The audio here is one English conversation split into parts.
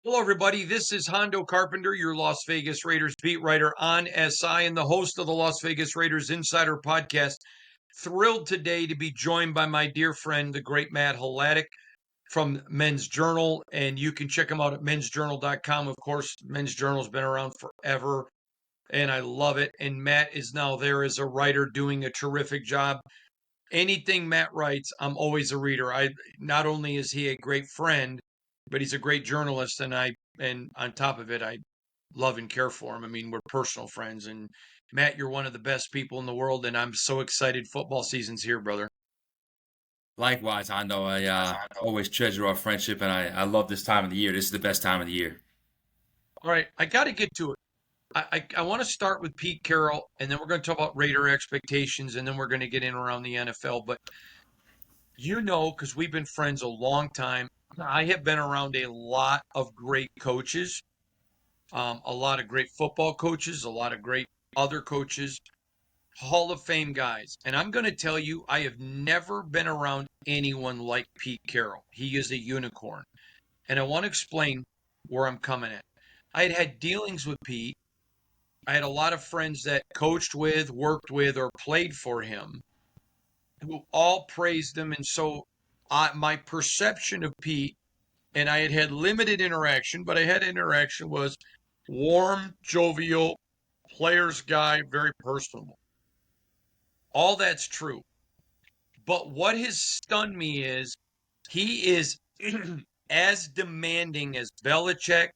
Hello, everybody. This is Hondo Carpenter, your Las Vegas Raiders beat writer on SI and the host of the Las Vegas Raiders Insider Podcast. Thrilled today to be joined by my dear friend, the great Matt Hladik from Men's Journal. And you can check him out at mensjournal.com. Of course, Men's Journal's been around forever, and I love it. And Matt is now there as a writer doing a terrific job. Anything Matt writes, I'm always a reader. I not only is he a great friend, but he's a great journalist, and on top of it, I love and care for him. I mean, we're personal friends. And Matt, you're one of the best people in the world, and I'm so excited football season's here, brother. Likewise, I know I always treasure our friendship, and I love this time of the year. This is the best time of the year. All right, I got to get to it. I want to start with Pete Carroll, and then we're going to talk about Raider expectations, and then we're going to get in around the NFL. But because we've been friends a long time, I have been around a lot of great coaches, a lot of great football coaches, a lot of great other coaches, Hall of Fame guys. And I'm going to tell you, I have never been around anyone like Pete Carroll. He is a unicorn. And I want to explain where I'm coming at. I had dealings with Pete. I had a lot of friends that coached with, worked with, or played for him who all praised him. And so my perception of Pete, and I had limited interaction, but I had interaction, was warm, jovial, player's guy, very personable. All that's true. But what has stunned me is he is as demanding as Belichick,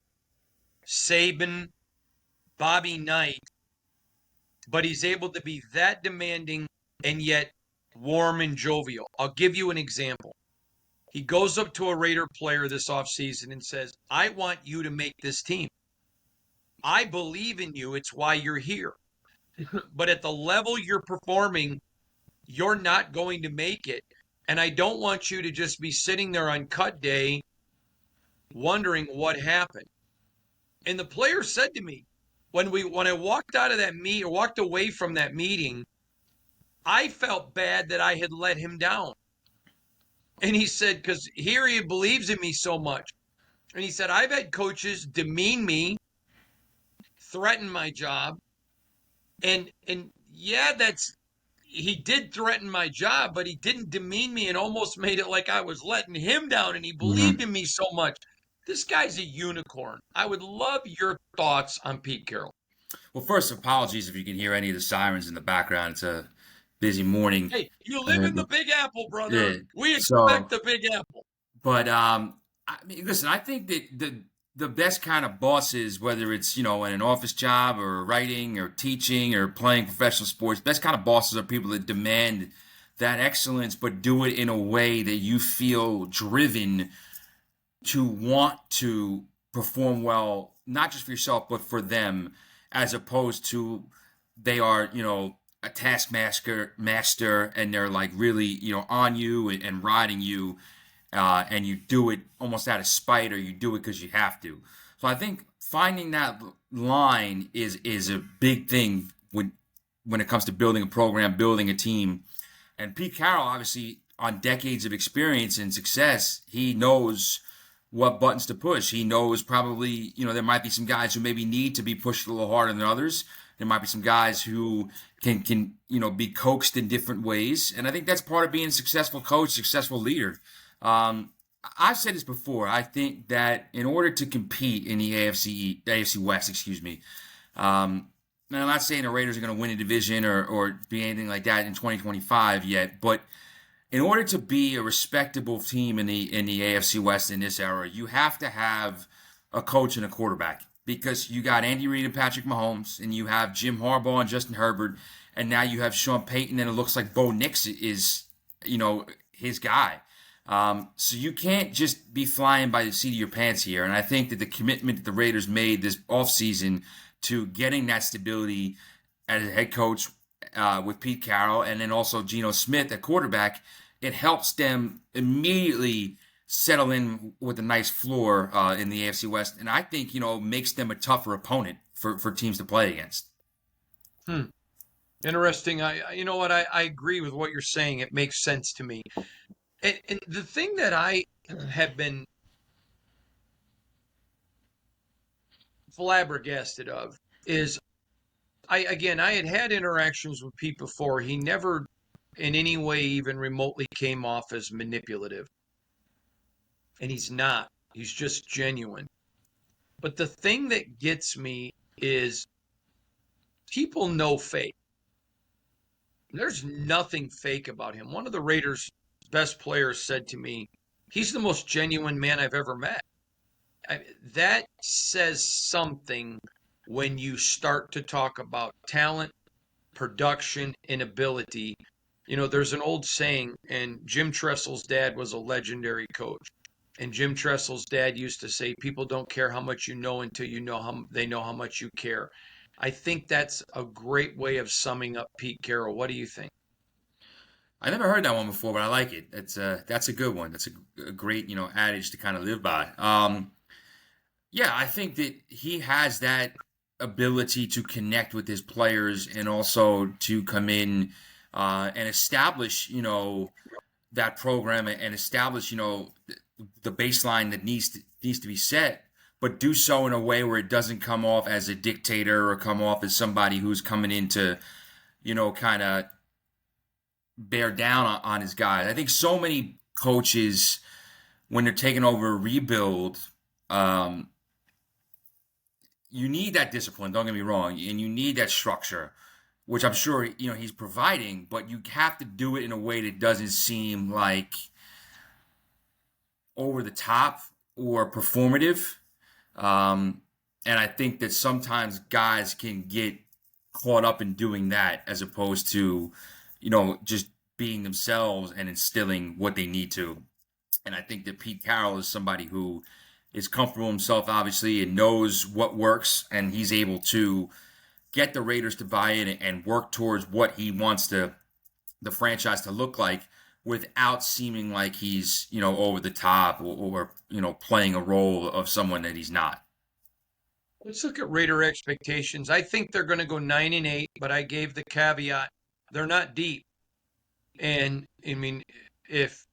Saban, Bobby Knight, but he's able to be that demanding and yet warm and jovial. I'll give you an example. He goes up to a Raider player this offseason and says, I want you to make this team. I believe in you. It's why you're here. But at the level you're performing, you're not going to make it. And I don't want you to just be sitting there on cut day wondering what happened. And the player said to me, when I walked out of that meet or walked away from that meeting, I felt bad that I had let him down. And he said, because here he believes in me so much. And he said, I've had coaches demean me, threaten my job, and yeah, he did threaten my job, but he didn't demean me and almost made it like I was letting him down, and he believed hmm in me so much. This guy's a unicorn. I would love your thoughts on Pete Carroll. Well, first, apologies if you can hear any of the sirens in the background. It's a busy morning. Hey, you live Uh, in the Big Apple, brother. yeah. We expect So, the Big Apple. but I mean, listen, I think that the best kind of bosses, whether it's in an office job or writing or teaching or playing professional sports, best kind of bosses are people that demand that excellence, but do it in a way that you feel driven to want to perform well, not just for yourself, but for them, as opposed to they are, a taskmaster and they're like really, on you and riding you, and you do it almost out of spite or you do it because you have to. So I think finding that line is a big thing when it comes to building a program, building a team. And Pete Carroll, obviously, on decades of experience and success, he knows what buttons to push. He knows probably, there might be some guys who maybe need to be pushed a little harder than others. There might be some guys who can be coaxed in different ways. And I think that's part of being a successful coach, successful leader. Um, I've said this before. I think that in order to compete in the AFC West, excuse me, and I'm not saying the Raiders are going to win a division or be anything like that in 2025 yet, but in order to be a respectable team in the AFC West in this era, you have to have a coach and a quarterback because you got Andy Reid and Patrick Mahomes, and you have Jim Harbaugh and Justin Herbert, and now you have Sean Payton, and it looks like Bo Nix is, his guy. So you can't just be flying by the seat of your pants here. And I think that the commitment that the Raiders made this offseason to getting that stability as a head coach with Pete Carroll and then also Geno Smith at quarterback, it helps them immediately settle in with a nice floor in the AFC West. And I think, makes them a tougher opponent for teams to play against. Hmm. Interesting. You know what? I agree with what you're saying. It makes sense to me. And the thing that I have been flabbergasted of is I had interactions with Pete before. He never in any way even remotely came off as manipulative, and he's not. He's just genuine. But the thing that gets me is people know fake. There's nothing fake about him. One of the Raiders' best players said to me, he's the most genuine man I've ever met. That says something when you start to talk about talent, production, and ability. You know, there's an old saying, and Jim Tressel's dad was a legendary coach. And Jim Tressel's dad used to say, people don't care how much you know until you know how they know how much you care. I think that's a great way of summing up Pete Carroll. What do you think? I never heard that one before, but I like it. That's a good one. That's a great adage to kind of live by. Yeah, I think that he has that ability to connect with his players and also to come in and establish that program and establish the baseline that needs to be set, but do so in a way where it doesn't come off as a dictator or come off as somebody who's coming in to kind of bear down on his guys. I think so many coaches, when they're taking over a rebuild, you need that discipline. Don't get me wrong, and you need that structure, which I'm sure he's providing. But you have to do it in a way that doesn't seem like over the top or performative. And I think that sometimes guys can get caught up in doing that as opposed to just being themselves and instilling what they need to. And I think that Pete Carroll is somebody who is comfortable himself, obviously, and knows what works, and he's able to get the Raiders to buy in and work towards what he wants the franchise to look like without seeming like he's over the top or playing a role of someone that he's not. Let's look at Raider expectations. I think they're going to go 9-8, but I gave the caveat they're not deep. And I mean, if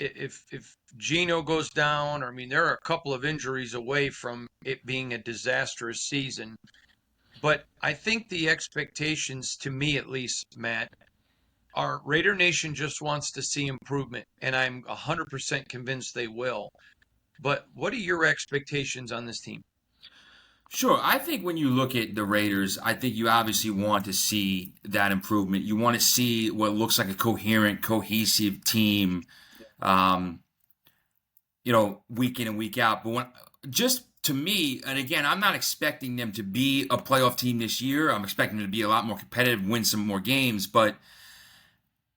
if Gino goes down, or I mean, there are a couple of injuries away from it being a disastrous season. But I think the expectations, to me at least, Matt, are Raider Nation just wants to see improvement, and I'm 100% convinced they will. But what are your expectations on this team? Sure. I think when you look at the Raiders, I think you obviously want to see that improvement. You want to see what looks like a coherent, cohesive team, um, week in and week out. But just to me, and again, I'm not expecting them to be a playoff team this year. I'm expecting them to be a lot more competitive, win some more games. But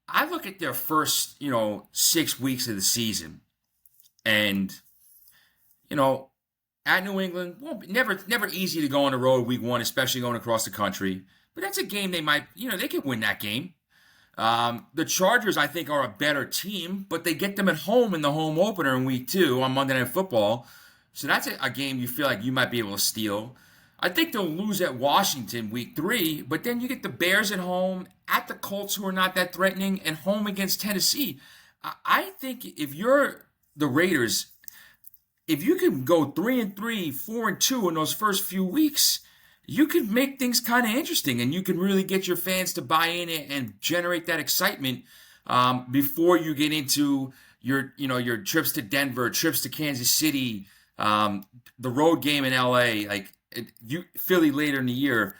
I look at their first, 6 weeks of the season, and at New England, well, never easy to go on the road week one, especially going across the country. But that's a game they might, they could win that game. The Chargers, I think, are a better team, but they get them at home in the home opener in week two on Monday Night Football. So that's a game you feel like you might be able to steal. I think they'll lose at Washington week three, but then you get the Bears at home, at the Colts, who are not that threatening, and home against Tennessee. I think if you're the Raiders, if you can go 3-3, 4-2 in those first few weeks, you can make things kind of interesting, and you can really get your fans to buy in and generate that excitement before you get into your trips to Denver, trips to Kansas City, the road game in LA, Philly later in the year.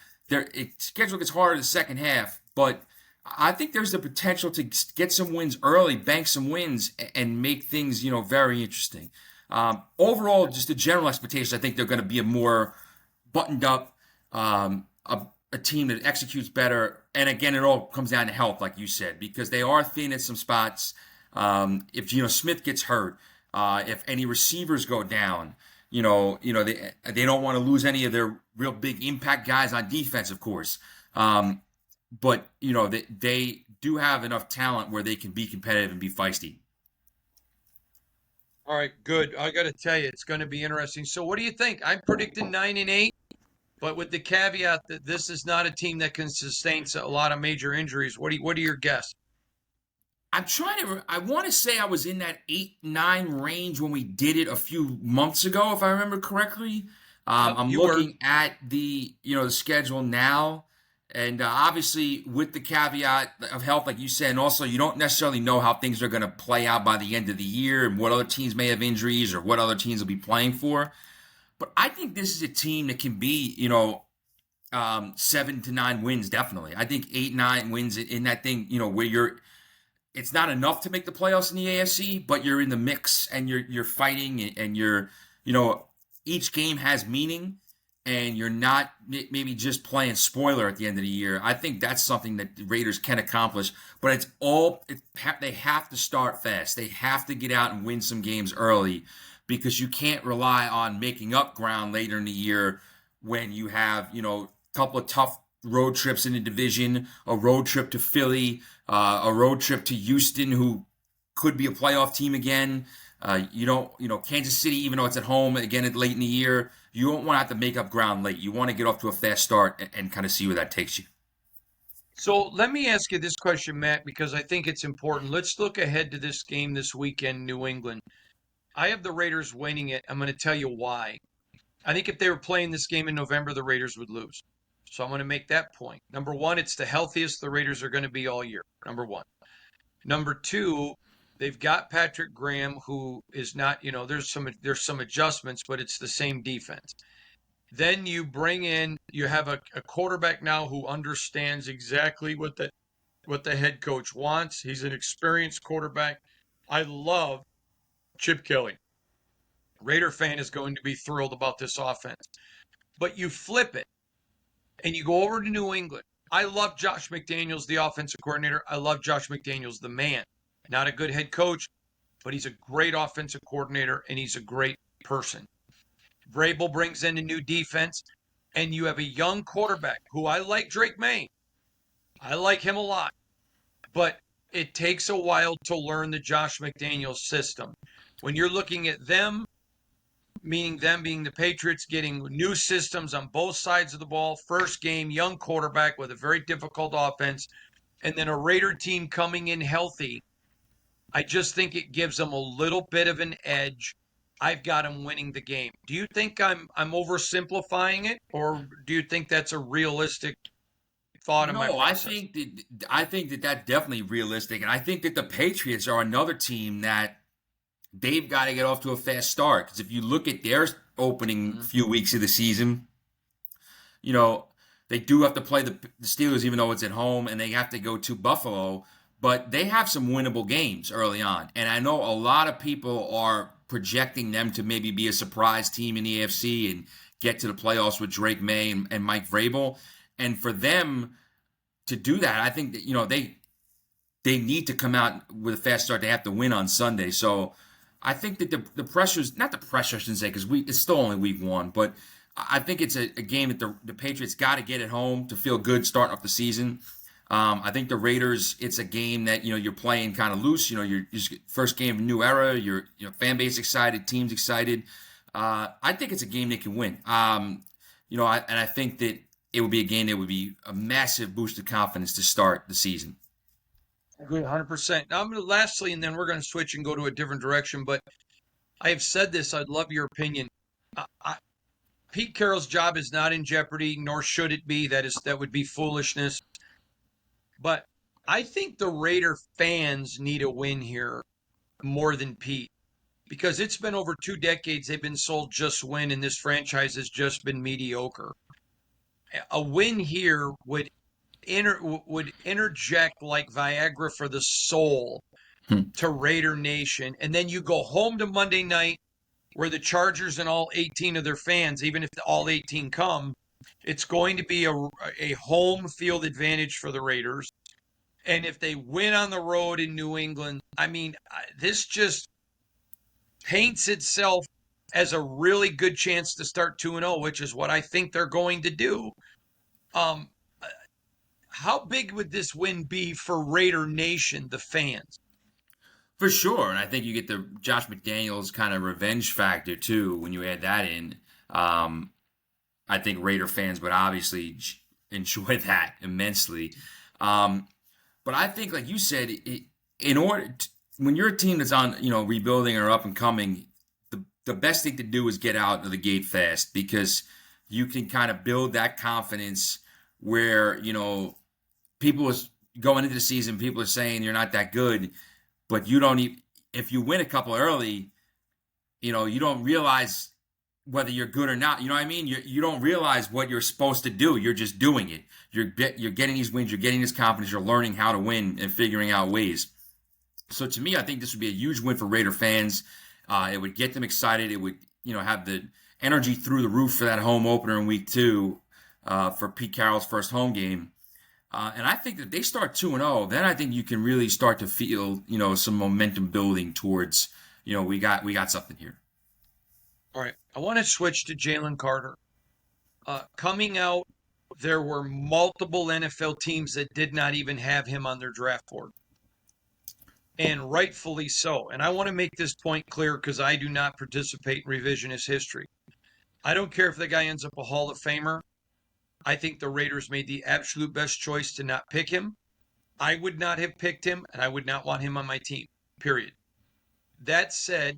Schedule gets harder in the second half, but I think there's the potential to get some wins early, bank some wins, and make things very interesting. Overall, just the general expectations, I think they're going to be a more buttoned up, a team that executes better. And again, it all comes down to health, like you said, because they are thin at some spots. If Geno Smith gets hurt, if any receivers go down, they don't want to lose any of their real big impact guys on defense, of course. But they do have enough talent where they can be competitive and be feisty. All right, good. I got to tell you, it's going to be interesting. So, what do you think? I'm predicting 9-8, but with the caveat that this is not a team that can sustain a lot of major injuries. What are your guess? I want to say I was in that 8-9 range when we did it a few months ago, if I remember correctly. Yep, I'm you were. looking at the schedule now, and obviously with the caveat of health, like you said, and also you don't necessarily know how things are going to play out by the end of the year and what other teams may have injuries or what other teams will be playing for. But I think this is a team that can be, 7 to 9 wins, definitely. I think 8, 9 wins in that thing, where it's not enough to make the playoffs in the AFC, but you're in the mix and you're fighting and you know, each game has meaning and you're not maybe just playing spoiler at the end of the year. I think that's something that the Raiders can accomplish, but they have to start fast. They have to get out and win some games early because you can't rely on making up ground later in the year when you have, a couple of tough road trips in the division, a road trip to Philly, a road trip to Houston, who could be a playoff team again. Kansas City, even though it's at home again late in the year, you don't want to have to make up ground late. You want to get off to a fast start and kind of see where that takes you. So let me ask you this question, Matt, because I think it's important. Let's look ahead to this game this weekend, New England. I have the Raiders winning it. I'm going to tell you why. I think if they were playing this game in November, the Raiders would lose. So I'm going to make that point. Number one, it's the healthiest the Raiders are going to be all year. Number one. Number two, they've got Patrick Graham, who is not, there's some adjustments, but it's the same defense. Then you have a quarterback now who understands exactly what the head coach wants. He's an experienced quarterback. I love Chip Kelly. Raider fan is going to be thrilled about this offense. But you flip it and you go over to New England. I love Josh McDaniels, the offensive coordinator. I love Josh McDaniels, the man. Not a good head coach, but he's a great offensive coordinator and he's a great person. Vrabel brings in a new defense, and you have a young quarterback who I like, Drake May. I like him a lot, but it takes a while to learn the Josh McDaniels system. When you're looking at them, meaning them being the Patriots, getting new systems on both sides of the ball, first game, young quarterback with a very difficult offense, and then a Raider team coming in healthy, I just think it gives them a little bit of an edge. I've got them winning the game. Do you think I'm oversimplifying it, or do you think that's a realistic thought in my No, process? I think that that's definitely realistic, and I think that the Patriots are another team that they've got to get off to a fast start. Because if you look at their opening Mhm. few weeks of the season, you know, they do have to play the Steelers, even though it's at home, and they have to go to Buffalo. But they have some winnable games early on. And I know a lot of people are projecting them to maybe be a surprise team in the AFC and get to the playoffs with Drake May and Mike Vrabel. And for them to do that, I think that, they need to come out with a fast start. They have to win on Sunday. So I think that the pressure's not the pressure, I shouldn't say, because it's still only week one, but I think it's a game that the Patriots got to get at home to feel good starting up the season. I think the Raiders, it's a game that you're playing kind of loose. You're first game of a new era. Fan base excited, teams excited. I think it's a game they can win. I think that it would be a game that would be a massive boost of confidence to start the season. I agree 100%. Now, lastly, and then we're going to switch and go to a different direction, but I have said this. I'd love your opinion. Pete Carroll's job is not in jeopardy, nor should it be. That would be foolishness. But I think the Raider fans need a win here more than Pete because it's been over 2 decades they've been sold just win, and this franchise has just been mediocre. A win here would interject like Viagra for the soul Hmm. to Raider Nation, and then you go home to Monday night where the Chargers and all 18 of their fans, even if all 18 come, it's going to be a home field advantage for the Raiders. And if they win on the road in New England, I mean, this just paints itself as a really good chance to start 2-0, which is what I think they're going to do. Um, how big would this win be for Raider Nation, the fans? For sure, and I think you get the Josh McDaniels kind of revenge factor too when you add that in. Um, I think Raider fans would obviously enjoy that immensely. Um, but I think, like you said, in order when you're a team that's on rebuilding or up and coming, the best thing to do is get out of the gate fast, because you can kind of build that confidence where, people is going into the season, people are saying you're not that good, but you don't even, if you win a couple early, you don't realize whether you're good or not. You know what I mean? You don't realize what you're supposed to do. You're just doing it. You're getting these wins. You're getting this confidence. You're learning how to win and figuring out ways. So to me, I think this would be a huge win for Raider fans. It would get them excited. It would, have the energy through the roof for that home opener in week 2 for Pete Carroll's first home game. And I think that they start 2-0, then I think you can really start to feel, some momentum building towards, we got something here. All right. I want to switch to Jalen Carter. Coming out, there were multiple NFL teams that did not even have him on their draft board. And rightfully so. And I want to make this point clear because I do not participate in revisionist history. I don't care if the guy ends up a Hall of Famer. I think the Raiders made the absolute best choice to not pick him. I would not have picked him, and I would not want him on my team, period. That said,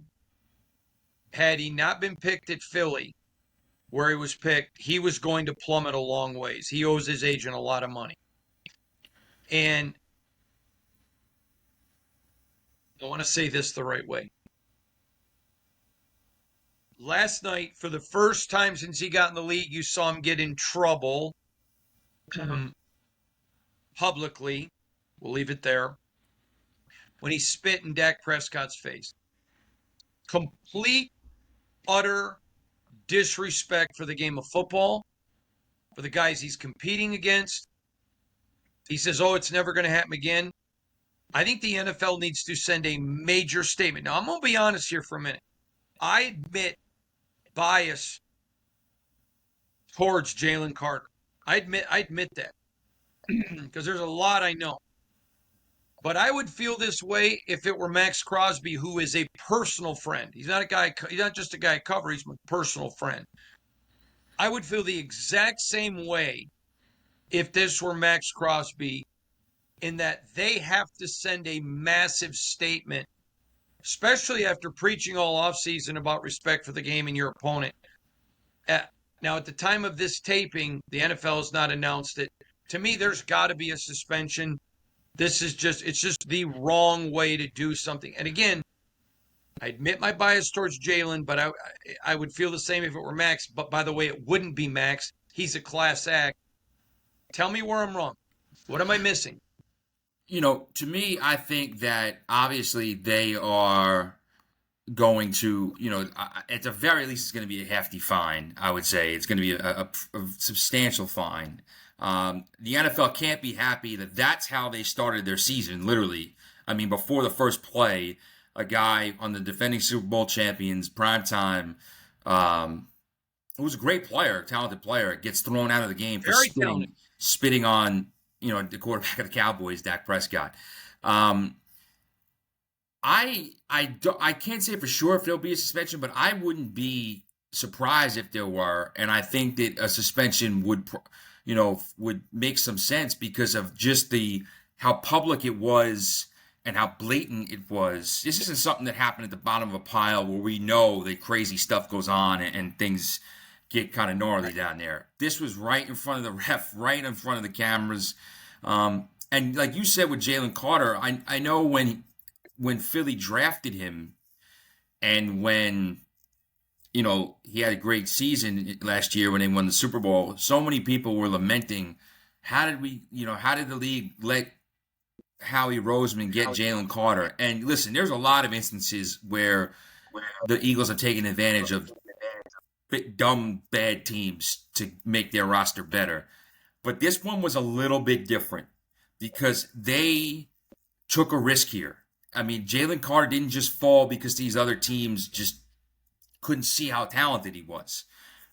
had he not been picked at Philly, where he was picked, he was going to plummet a long ways. He owes his agent a lot of money. And I want to say this the right way. Last night, for the first time since he got in the league, you saw him get in trouble publicly. We'll leave it there. When he spit in Dak Prescott's face. Complete, utter disrespect for the game of football, for the guys he's competing against. He says, it's never going to happen again. I think the NFL needs to send a major statement. Now, I'm going to be honest here for a minute. I admit bias towards Jalen Carter. I admit that because there's a lot I know. But I would feel this way if it were Max Crosby, who is a personal friend. He's not just a guy I cover. He's my personal friend. I would feel the exact same way if this were Max Crosby, in that they have to send a massive statement, especially after preaching all offseason about respect for the game and your opponent. Now, at the time of this taping, the NFL has not announced it. To me, there's got to be a suspension. It's just the wrong way to do something. And again, I admit my bias towards Jalen, but I would feel the same if it were Max. But by the way, it wouldn't be Max. He's a class act. Tell me where I'm wrong. What am I missing? To me, I think that obviously they are going to, at the very least, it's going to be a hefty fine. I would say it's going to be a substantial fine. The NFL can't be happy that that's how they started their season, literally. I mean, before the first play, a guy on the defending Super Bowl champions, primetime, who's a great player, talented player, gets thrown out of the game for spitting on, the quarterback of the Cowboys, Dak Prescott. I can't say for sure if there'll be a suspension, but I wouldn't be surprised if there were. And I think that a suspension would make some sense because of just how public it was and how blatant it was. This isn't something that happened at the bottom of a pile where we know that crazy stuff goes on and things get kind of gnarly down there. This was right in front of the ref, right in front of the cameras. And like you said with Jalen Carter, I know when Philly drafted him and when, he had a great season last year when they won the Super Bowl, so many people were lamenting, how did the league let Howie Roseman get Jalen Carter? And listen, there's a lot of instances where the Eagles have taken advantage of dumb, bad teams to make their roster better. But this one was a little bit different because they took a risk here. I mean, Jalen Carter didn't just fall because these other teams just couldn't see how talented he was.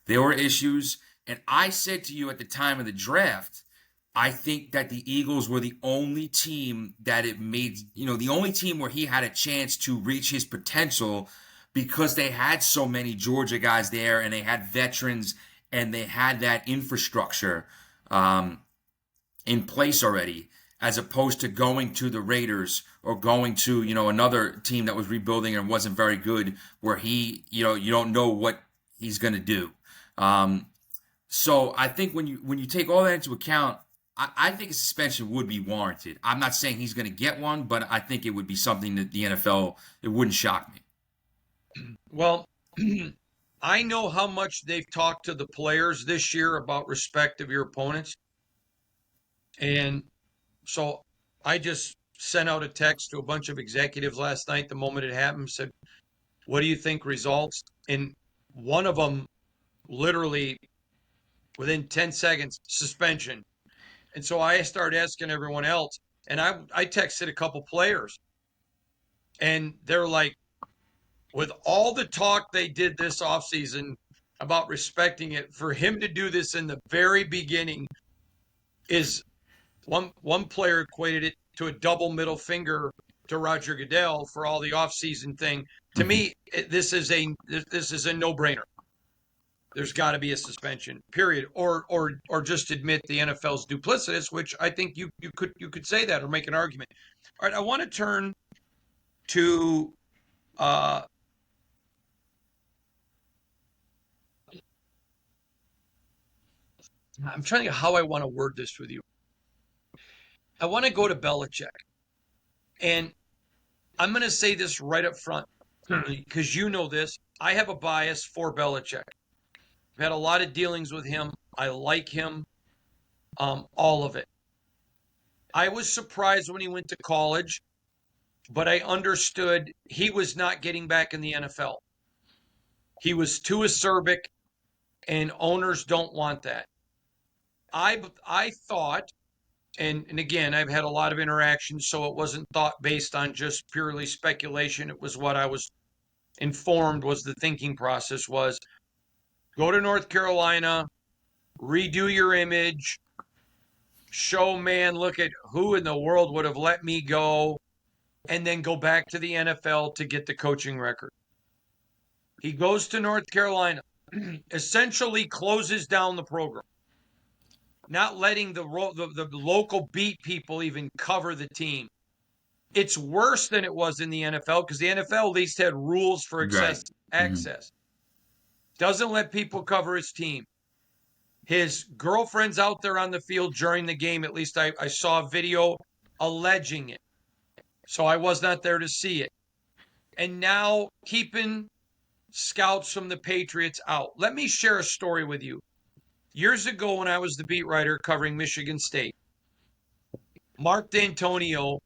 There were issues. And I said to you at the time of the draft, I think that the Eagles were the only team that it made, the only team where he had a chance to reach his potential because they had so many Georgia guys there and they had veterans and they had that infrastructure in place already. as opposed to going to the Raiders or going to, another team that was rebuilding and wasn't very good, where you don't know what he's going to do. So I think when you take all that into account, I think a suspension would be warranted. I'm not saying he's going to get one, but I think it would be something that the NFL, it wouldn't shock me. Well, I know how much they've talked to the players this year about respect of your opponents. And so I just sent out a text to a bunch of executives last night the moment it happened, said, what do you think results? And one of them literally within 10 seconds, suspension. And so I started asking everyone else, and I texted a couple players, and they're like, with all the talk they did this offseason about respecting it, for him to do this in the very beginning is one player equated it to a double middle finger to Roger Goodell for all the offseason thing. To Mhm. me, this is a no-brainer. There's got to be a suspension, period, or just admit the NFL's duplicitous, which I think you could say that or make an argument. All right, I want to turn to uh, I'm trying to think how I want to word this with you. I want to go to Belichick, and I'm going to say this right up front because you know this. I have a bias for Belichick. I've had a lot of dealings with him. I like him, all of it. I was surprised when he went to college, but I understood he was not getting back in the NFL. He was too acerbic, and owners don't want that. I thought, and again, I've had a lot of interactions, so it wasn't thought based on just purely speculation. It was what I was informed was the thinking process was go to North Carolina, redo your image, show man, look at who in the world would have let me go, and then go back to the NFL to get the coaching record. He goes to North Carolina, essentially closes down the program, not letting the local beat people even cover the team. It's worse than it was in the NFL because the NFL at least had rules for Right. Hmm. access. Doesn't let people cover his team. His girlfriend's out there on the field during the game. At least I saw a video alleging it. So I was not there to see it. And now keeping scouts from the Patriots out. Let me share a story with you. Years ago, when I was the beat writer covering Michigan State, Mark D'Antonio,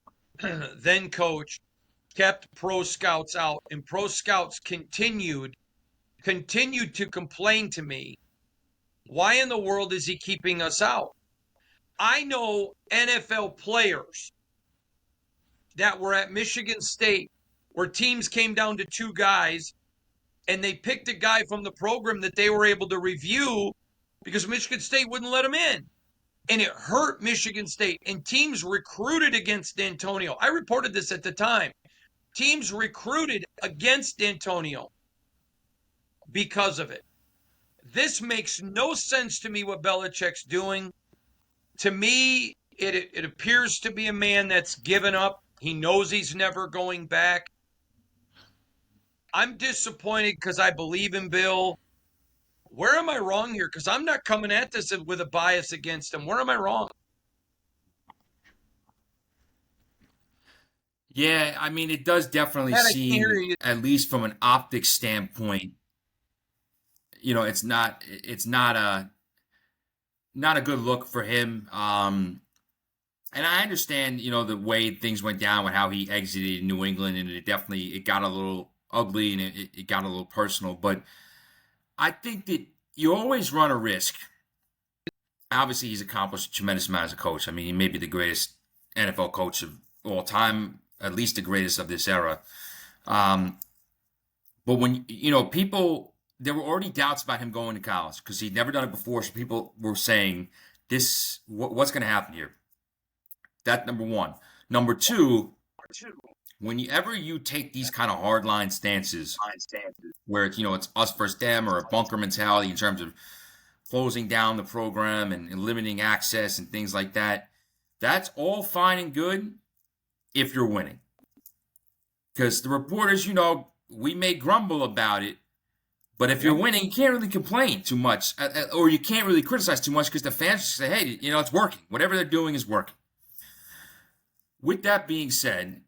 then coach, kept pro scouts out, and pro scouts continued to complain to me, why in the world is he keeping us out? I know NFL players that were at Michigan State where teams came down to two guys and they picked a guy from the program that they were able to review because Michigan State wouldn't let him in. And it hurt Michigan State. And teams recruited against D'Antonio. I reported this at the time. Teams recruited against D'Antonio because of it. This makes no sense to me what Belichick's doing. To me, it appears to be a man that's given up. He knows he's never going back. I'm disappointed because I believe in Bill. Where am I wrong here? Because I'm not coming at this with a bias against him. Where am I wrong? Yeah, I mean, it does definitely Man, I can't hear seem, you. at least from an optics standpoint, it's not a good look for him. And I understand, the way things went down with how he exited New England, and it got a little ugly and it got a little personal. But I think that you always run a risk. Obviously, he's accomplished a tremendous amount as a coach. I mean, he may be the greatest NFL coach of all time, at least the greatest of this era. Um, but when people, there were already doubts about him going to college because he'd never done it before. So people were saying, what's going to happen here? That's number one. Number two, whenever you take these kind of hardline stances, where it's us versus them or a bunker mentality in terms of closing down the program and limiting access and things like that, That's all fine and good if you're winning. Because the reporters, we may grumble about it, but if you're Yep. winning, you can't really complain too much, or you can't really criticize too much because the fans say, hey, it's working. Whatever they're doing is working. With that being said,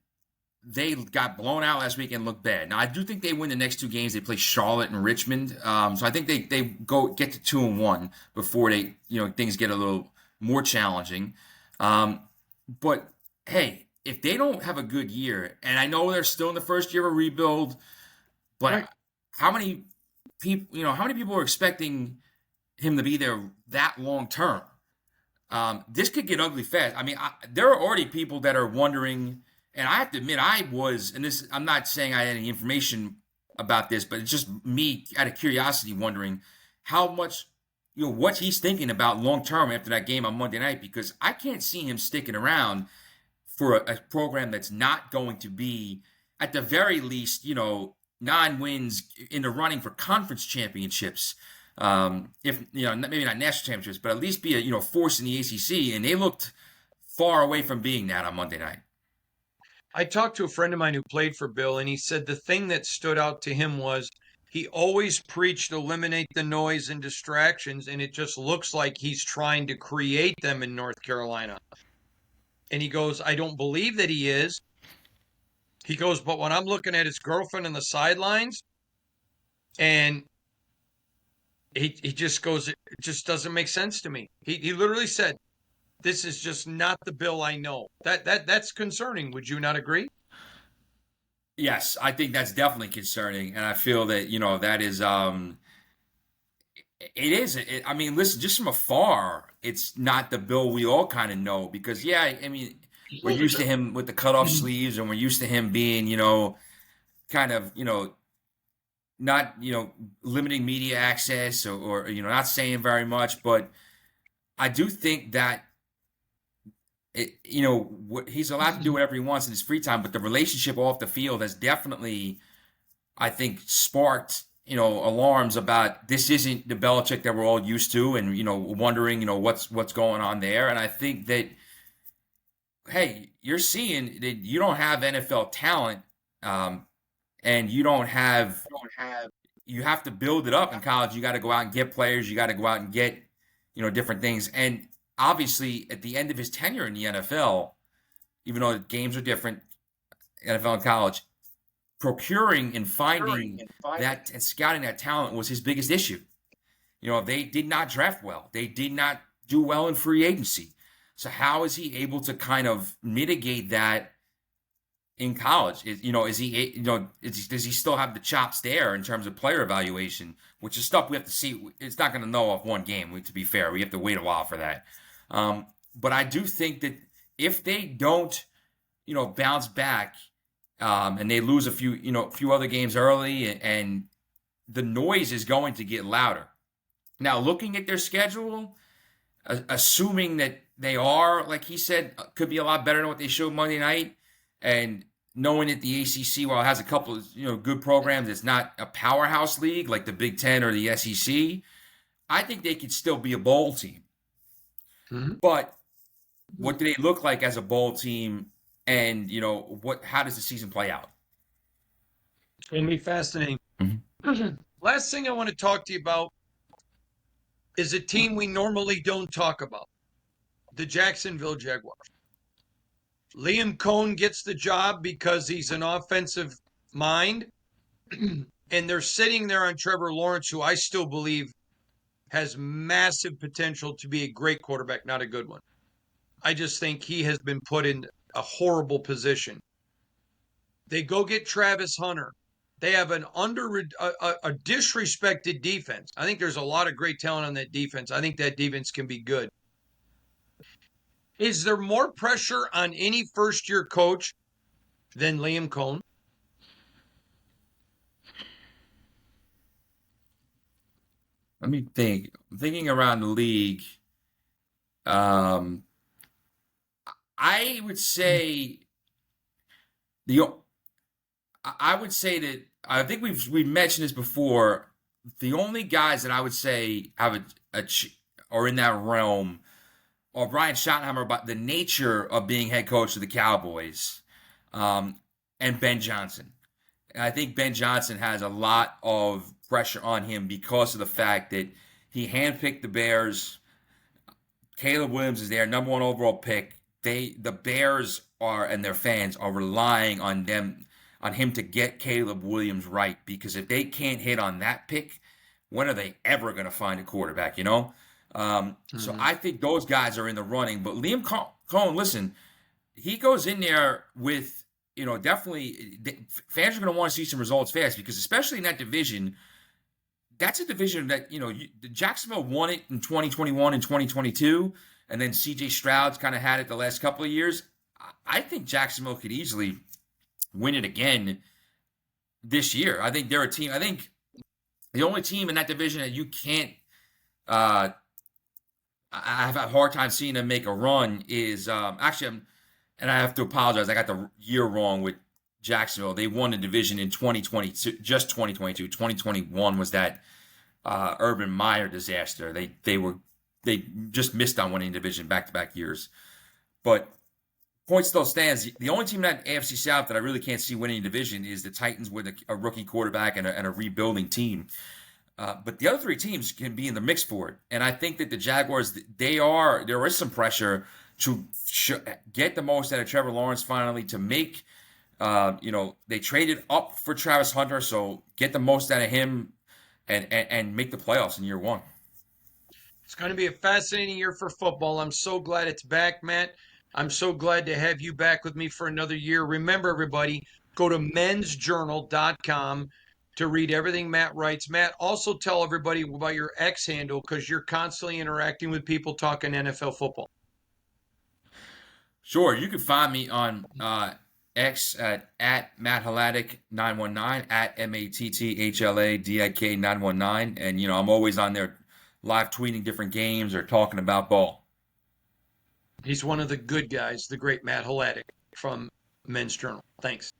they got blown out last week and looked bad. Now, I do think they win the next two games. They play Charlotte and Richmond. So I think they get to 2-1 before things get a little more challenging. But hey, if they don't have a good year, and I know they're still in the first year of a rebuild, but Right. how many people are expecting him to be there that long term? This could get ugly fast. I mean, there are already people that are wondering, and I have to admit, I'm not saying I had any information about this, but it's just me out of curiosity wondering how much, what he's thinking about long term after that game on Monday night, because I can't see him sticking around for a program that's not going to be, at the very least, 9 wins in the running for conference championships. If maybe not national championships, but at least be a force in the ACC, and they looked far away from being that on Monday night. I talked to a friend of mine who played for Bill, and he said the thing that stood out to him was he always preached eliminate the noise and distractions, and it just looks like he's trying to create them in North Carolina. And he goes, I don't believe that he is. He goes, but when I'm looking at his girlfriend on the sidelines, and he just goes, it just doesn't make sense to me. He literally said, this is just not the Bill I know. That's concerning. Would you not agree? Yes, I think that's definitely concerning, and I feel that that is it is. I mean, listen, just from afar, it's not the Bill we all kind of know because yeah, I mean, we're used to him with the cutoff sleeves, and we're used to him being kind of not limiting media access or not saying very much, but I do think that he's allowed to do whatever he wants in his free time, but the relationship off the field has definitely, I think, sparked alarms about this isn't the Belichick that we're all used to, and wondering what's going on there. And I think that hey, you're seeing that you don't have NFL talent, and you have to build it up in college. You got to go out and get players. You got to go out and get different things. And obviously, at the end of his tenure in the NFL, even though the games are different, NFL and college, procuring and finding that and scouting that talent was his biggest issue. They did not draft well. They did not do well in free agency. So how is he able to kind of mitigate that in college? Does he still have the chops there in terms of player evaluation, which is stuff we have to see. It's not going to know off one game. To be fair, we have to wait a while for that. But I do think that if they don't, bounce back, and they lose a few other games early, and the noise is going to get louder. Now, looking at their schedule, assuming that they are, like he said, could be a lot better than what they showed Monday night, and knowing that the ACC, while it has a couple of good programs, it's not a powerhouse league like the Big Ten or the SEC. I think they could still be a bowl team. Mm-hmm. But what do they look like as a bowl team? And how does the season play out? It's going to be fascinating. Mm-hmm. Last thing I want to talk to you about is a team we normally don't talk about, the Jacksonville Jaguars. Liam Cohn gets the job because he's an offensive mind, and they're sitting there on Trevor Lawrence, who I still believe has massive potential to be a great quarterback, not a good one. I just think he has been put in a horrible position. They go get Travis Hunter. They have a disrespected defense. I think there's a lot of great talent on that defense. I think that defense can be good. Is there more pressure on any first-year coach than Liam Cohn? Let me think. I'm thinking around the league. I would say I would say that I think we've mentioned this before. The only guys that I would say have are in that realm or Brian Schottenheimer about the nature of being head coach of the Cowboys, and Ben Johnson. And I think Ben Johnson has a lot of pressure on him because of the fact that he handpicked the Bears. Caleb Williams is their number one overall pick. The Bears are and their fans are relying on him to get Caleb Williams right, because if they can't hit on that pick, when are they ever going to find a quarterback? So Mm-hmm. I think those guys are in the running. But Liam Cohen, listen, he goes in there with, definitely fans are going to want to see some results fast, because especially in that division, that's a division that, Jacksonville won it in 2021 and 2022, and then CJ Stroud's kind of had it the last couple of years. I think Jacksonville could easily win it again this year. I think they're a team. I think the only team in that division that you can't, I have a hard time seeing them make a run is and I have to apologize. I got the year wrong with Jacksonville. They won the division in 2022, just 2022. 2021 was that Urban Meyer disaster. They just missed on winning division back-to-back years. But point still stands. The only team in that AFC South that I really can't see winning division is the Titans with a rookie quarterback and a rebuilding team. But the other three teams can be in the mix for it. And I think that the Jaguars, there is some pressure to get the most out of Trevor Lawrence finally, to make, they traded up for Travis Hunter, so get the most out of him and make the playoffs in year one. It's going to be a fascinating year for football. I'm so glad it's back, Matt. I'm so glad to have you back with me for another year. Remember, everybody, go to mensjournal.com to read everything Matt writes. Matt, also tell everybody about your X handle, because you're constantly interacting with people talking NFL football. Sure, you can find me on X at Matt Hladik 919, at MATTHLADIK 919, and I'm always on there live tweeting different games or talking about ball. He's one of the good guys, the great Matt Hladik from Men's Journal. Thanks.